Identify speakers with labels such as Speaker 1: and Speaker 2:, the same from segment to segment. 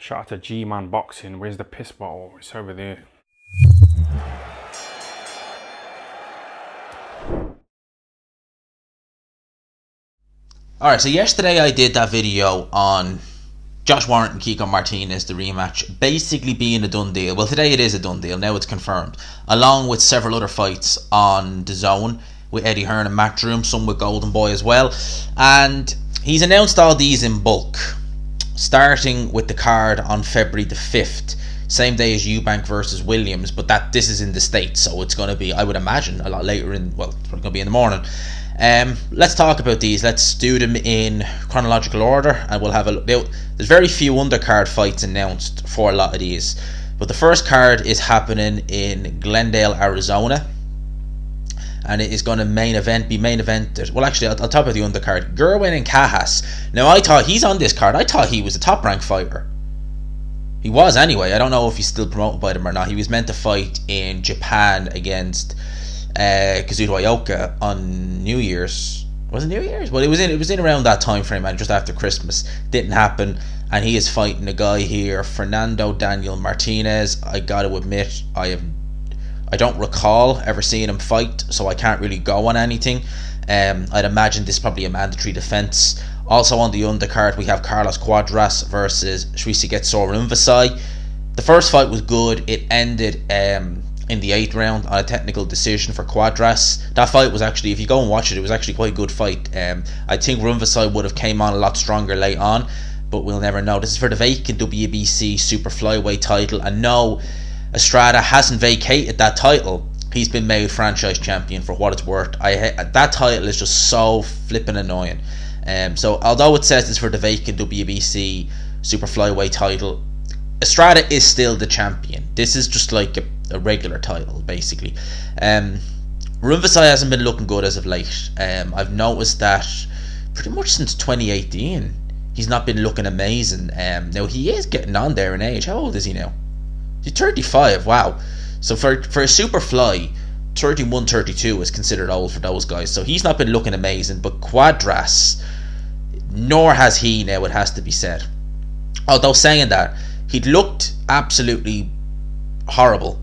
Speaker 1: Shout out to G-Man Boxing. Where's the piss bottle? It's over there.
Speaker 2: Alright, so yesterday I did that video on Josh Warrington, Kiko Martinez, the rematch, basically being a done deal. Well, today it is a done deal, now it's confirmed. Along with several other fights on Dazn with Eddie Hearn and Matt Droom, some with Golden Boy as well. And he's announced all these in bulk, starting with the card on February the 5th. Same day as Eubank versus Williams, but this is in the States, so it's going to be, I would imagine, a lot later in, well, it's going to be in the morning. Let's talk about these. Let's do them in chronological order, and we'll have a look. There's very few undercard fights announced for a lot of these, but the first card is happening in Glendale, Arizona, and it is going to main evented. Well, actually, I'll talk about the undercard. Gerwin and Cajas. Now, I thought he's on this card. I thought he was a top ranked fighter. He was anyway. I don't know if he's still promoted by them or not. He was meant to fight in Japan against Kazuto Ioka on New Year's. Was it New Year's? Well, it was in around that time frame, and just after Christmas. Didn't happen, and he is fighting a guy here, Fernando Daniel Martinez. I got to admit, I don't recall ever seeing him fight, so I can't really go on anything. I'd imagine this is probably a mandatory defense. Also on the undercard, we have Carlos Cuadras versus Srisaket Rumvasai. The first fight was good. It ended in the 8th round on a technical decision for Cuadras. That fight was actually, if you go and watch it, it was actually quite a good fight. I think Rumvasai would have came on a lot stronger late on, but we'll never know. This is for the vacant WBC Super Flyweight title, and no, Estrada hasn't vacated that title. He's been made franchise champion, for what it's worth. That title is just so flippin' annoying. So although it says it's for the vacant WBC Super Flyweight title, Estrada is still the champion. This is just like a regular title, basically. Rumvasai hasn't been looking good as of late. I've noticed that pretty much since 2018 he's not been looking amazing. Now he is getting on there in age. How old is he now? He's 35. Wow. So for a super fly, 31, 32 is considered old for those guys. So he's not been looking amazing. But Cuadras, nor has he now, it has to be said. Although saying that, he'd looked absolutely horrible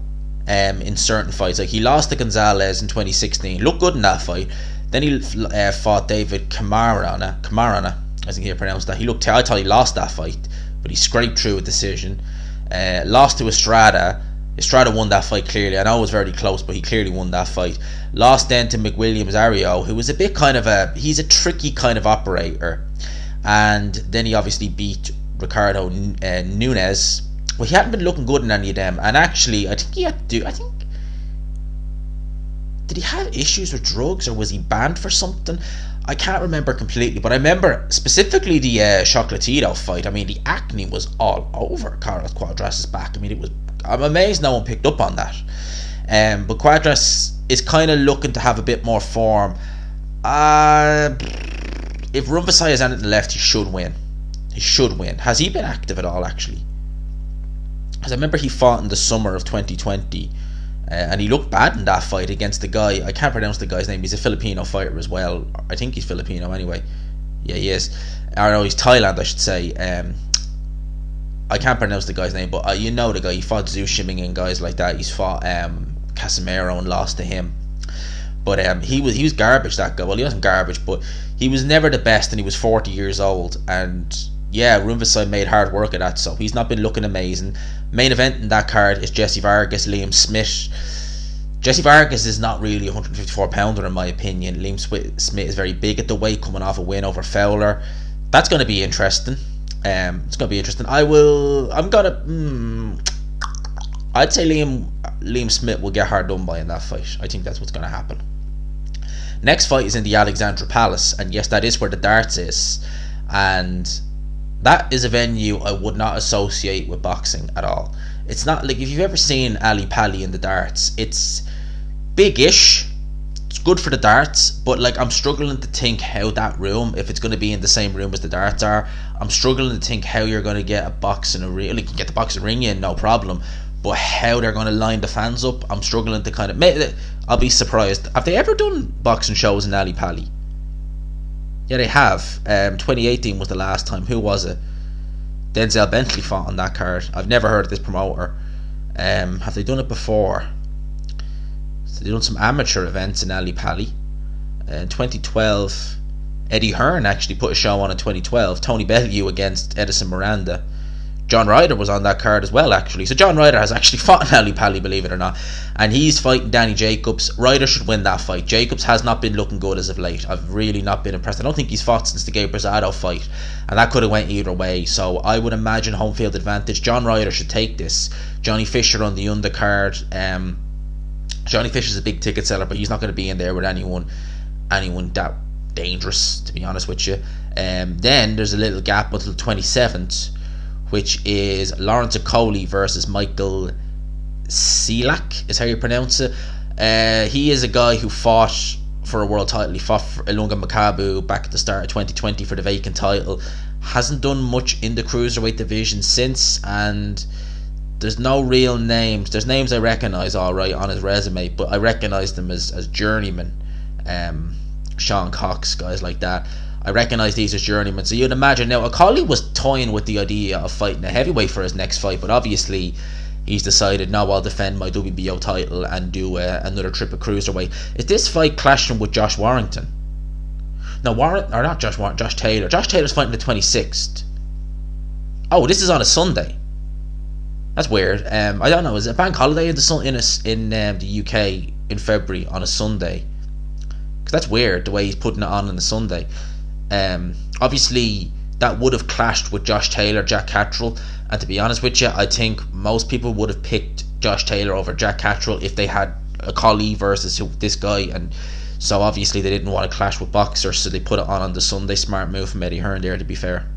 Speaker 2: in certain fights. Like he lost to Gonzalez in 2016. Looked good in that fight. Then he fought David Camarana, I think he pronounced that. I thought he lost that fight, but he scraped through a decision. Lost to Estrada. Estrada won that fight clearly. I know it was very close, but he clearly won that fight. Lost then to McWilliams Ario, who was a bit kind of he's a tricky kind of operator. And then he obviously beat Ricardo Nunes. Well, he hadn't been looking good in any of them. And actually, I think did he have issues with drugs, or was he banned for something? I can't remember completely, but I remember specifically the Chocolatito fight. I mean, the acne was all over Carlos Cuadras' back. I mean, I'm amazed no one picked up on that. But Cuadras is kind of looking to have a bit more form. If Rumvasai has anything left, he should win. He should win. Has he been active at all, actually? Because I remember he fought in the summer of 2020, and he looked bad in that fight against the guy. I can't pronounce the guy's name. He's a Filipino fighter as well. I think he's Filipino anyway. Yeah, he is. Or no, he's Thailand, I should say. I can't pronounce the guy's name, but you know the guy. He fought Zhu Shiming and guys like that. He's fought Casimero and lost to him. But he was garbage, that guy. Well, he wasn't garbage, but he was never the best, and he was 40 years old. And yeah, Rumvasai made hard work of that, so he's not been looking amazing. Main event in that card is Jesse Vargas, Liam Smith. Jesse Vargas is not really a 154 pounder in my opinion. Liam Smith is very big at the weight, coming off a win over Fowler. That's going to be interesting. It's going to be interesting. I'd say Liam Smith will get hard done by in that fight. I think that's what's going to happen. Next fight is in the Alexandra Palace, and yes, that is where the darts is, and that is a venue I would not associate with boxing at all. It's not like, if you've ever seen Ali Pali in the darts, it's big-ish, it's good for the darts, but like, I'm struggling to think how that room, if it's going to be in the same room as the darts are, I'm struggling to think how you're going to get a boxing ring. Like, you can get the boxing ring in, no problem, but how they're going to line the fans up, I'm struggling to kind of, I'll be surprised. Have they ever done boxing shows in Ali Pali? Yeah, they have. 2018 was the last time. Who was it? Denzel Bentley fought on that card. I've never heard of this promoter. Have they done it before? So they've done some amateur events in Ali Pali. In 2012, Eddie Hearn actually put a show on in 2012. Tony Bellew against Edison Miranda. John Ryder was on that card as well, actually. So John Ryder has actually fought in Ali Pali, believe it or not. And he's fighting Danny Jacobs. Ryder should win that fight. Jacobs has not been looking good as of late. I've really not been impressed. I don't think he's fought since the Gabe Brazado fight. And that could have went either way. So I would imagine home field advantage. John Ryder should take this. Johnny Fisher on the undercard. Johnny Fisher's a big ticket seller, but he's not going to be in there with anyone that dangerous, to be honest with you. Then there's a little gap until 27th, which is Lawrence Okolie versus Michael Cieslak, is how you pronounce it. He is a guy who fought for a world title. He fought for Ilunga Makabu back at the start of 2020 for the vacant title. Hasn't done much in the cruiserweight division since, and there's no real names. There's names I recognise alright on his resume, but I recognise them as journeymen. Sean Cox, guys like that. I recognise these as journeymen. So you'd imagine now Okolie was toying with the idea of fighting a heavyweight for his next fight, but obviously he's decided, no, I'll defend my WBO title and do another trip of cruiserweight. Is this fight clashing with Josh Warrington? No, Josh Taylor. Josh Taylor's fighting the 26th. Oh, this is on a Sunday. That's weird. I don't know. Is it a bank holiday in the UK in February on a Sunday? Because that's weird the way he's putting it on a Sunday. Obviously that would have clashed with Josh Taylor, Jack Catterall, and to be honest with you, I think most people would have picked Josh Taylor over Jack Catterall if they had Okolie versus this guy, and so obviously they didn't want to clash with boxers, so they put it on the Sunday. Smart move from Eddie Hearn there, to be fair.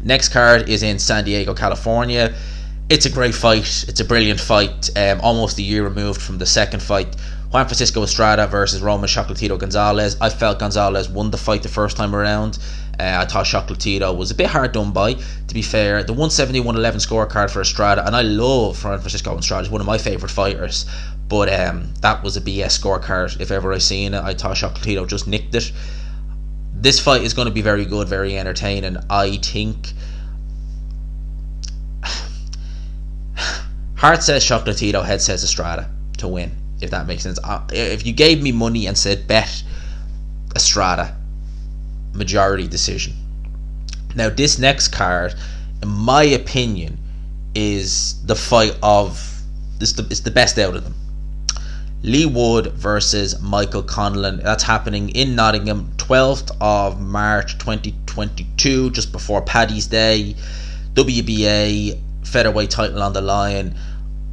Speaker 2: Next card is in San Diego, California. It's a great fight. It's a brilliant fight. Almost a year removed from the second fight. Juan Francisco Estrada versus Roman Chocolatito Gonzalez. I felt Gonzalez won the fight the first time around. I thought Chocolatito was a bit hard done by, to be fair. The 170-111 scorecard for Estrada, and I love Juan Francisco Estrada. He's one of my favourite fighters. But that was a BS scorecard if ever I seen it. I thought Chocolatito just nicked it. This fight is going to be very good, very entertaining. I think heart says Chocolatito, head says Estrada to win, if that makes sense. If you gave me money and said bet Estrada, majority decision. Now this next card, in my opinion, is the fight of it's the best out of them. Lee Wood versus Michael Conlan. That's happening in Nottingham, 12th of March 2022, just before Paddy's Day. WBA featherweight title on the line.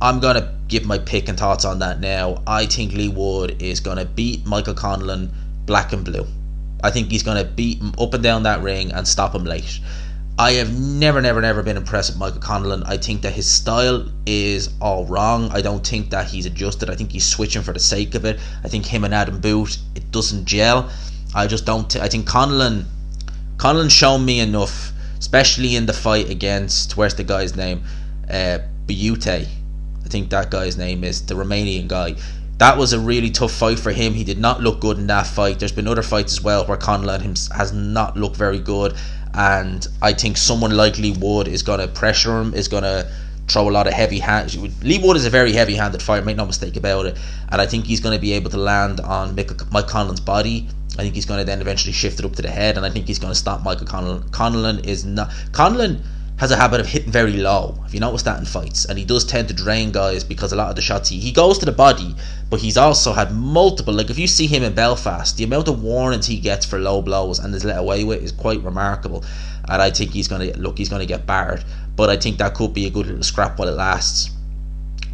Speaker 2: I'm going to give my pick and thoughts on that now. I think Lee Wood is going to beat Michael Conlan black and blue. I think he's going to beat him up and down that ring and stop him late. I have never been impressed with Michael Conlan. I think that his style is all wrong. I don't think that he's adjusted. I think he's switching for the sake of it. I think him and Adam Boot, it doesn't gel. I just don't. I think Conlan's shown me enough, especially in the fight against, where's the guy's name? Butte. I think that guy's name is, the Romanian guy. That was a really tough fight for him. He did not look good in that fight. There's been other fights as well where Conlan has not looked very good, and I think someone like Lee Wood is going to pressure him, is going to throw a lot of heavy hands. Lee Wood is a very heavy-handed fighter, make no mistake about it, and I think he's going to be able to land on Mike Conlan's body. I think he's going to then eventually shift it up to the head, and I think he's going to stop Michael Conlan. Conlan has a habit of hitting very low, if you notice that in fights, and he does tend to drain guys because a lot of the shots he goes to the body, but he's also had multiple, like if you see him in Belfast, the amount of warnings he gets for low blows and is let away with is quite remarkable, and I think he's going to get barred, but I think that could be a good little scrap while it lasts.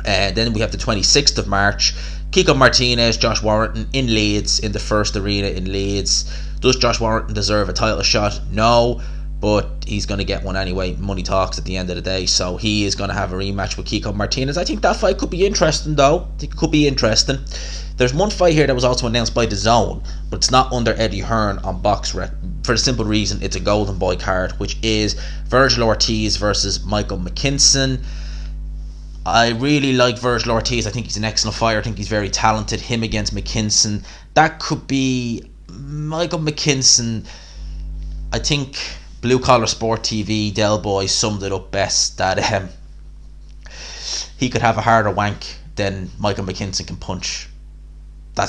Speaker 2: Then we have the 26th of March, Kiko Martinez, Josh Warrington in Leeds, in the first arena in Leeds. Does Josh Warrington deserve a title shot? No, but he's going to get one anyway. Money talks at the end of the day, so he is going to have a rematch with Kiko Martinez. I think that fight could be interesting, though. I think it could be interesting. There's one fight here that was also announced by Dazn, but it's not under Eddie Hearn on BoxRec, for the simple reason it's a Golden Boy card, which is Virgil Ortiz versus Michael McKinson. I really like Virgil Ortiz. I think he's an excellent fighter. I think he's very talented. Him against McKinson, that could be Michael McKinson. I think Blue Collar Sport TV, Del Boy summed it up best that he could have a harder wank than Michael McKinson can punch. I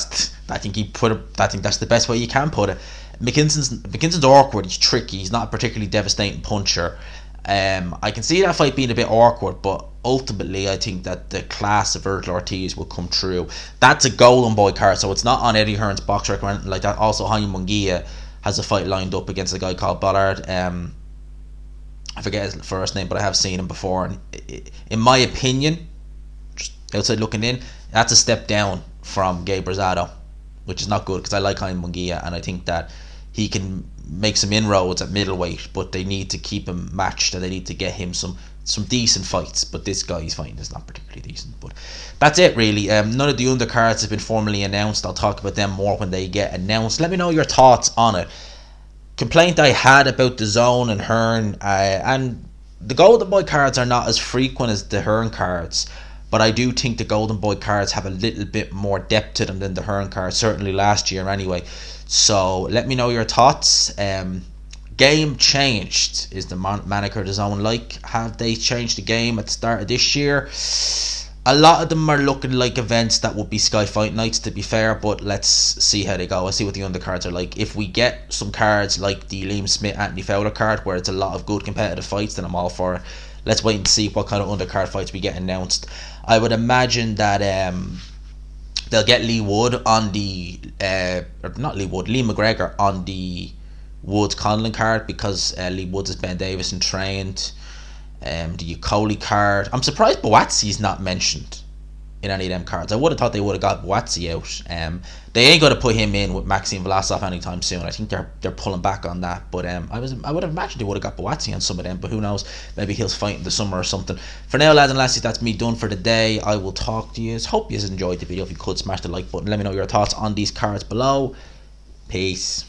Speaker 2: think that's the best way you can put it. McKinson's awkward. He's tricky. He's not a particularly devastating puncher. I can see that fight being a bit awkward, but ultimately I think that the class of Virgil Ortiz will come through. That's a Golden Boy card, so it's not on Eddie Hearn's box record or anything like that. Also, Jaime Munguia has a fight lined up against a guy called Ballard. I forget his first name, but I have seen him before. And in my opinion, just outside looking in, that's a step down from Gabe Rosado, which is not good because I like Jaime Munguia and I think that he can make some inroads at middleweight, but they need to keep him matched and they need to get him some decent fights. But this guy he's fighting is not particularly decent. But that's it really. None of the undercards have been formally announced. I'll talk about them more when they get announced. Let me know your thoughts on it. Complaint I had about Dazn and Hearn, and the Golden Boy cards are not as frequent as the Hearn cards, but I do think the Golden Boy cards have a little bit more depth to them than the Hearn cards, certainly last year anyway. So let me know your thoughts. Game changed is the moniker Dazn like. Have they changed the game at the start of this year? A lot of them are looking like events that would be Sky Fight Nights, to be fair, but let's see how they go. I'll see what the undercards are like. If we get some cards like the Liam Smith Anthony Fowler card where it's a lot of good competitive fights, then I'm all for it. Let's wait and see what kind of undercard fights we get announced. I would imagine that they'll get Lee Wood on the Lee McGregor on the Woods Conlan card because Lee Woods is Ben Davison trained. The Okolie card, I'm surprised Boatsie's not mentioned in any of them cards. I would have thought they would have got Boatsie out. They ain't going to put him in with Maxime Vlasov anytime soon. I think they're pulling back on that. But I would have imagined they would have got Boatsie on some of them. But who knows? Maybe he'll fight in the summer or something. For now, lads and lassies, that's me done for the day. I will talk to you. Hope you enjoyed the video. If you could, smash the like button. Let me know your thoughts on these cards below. Peace.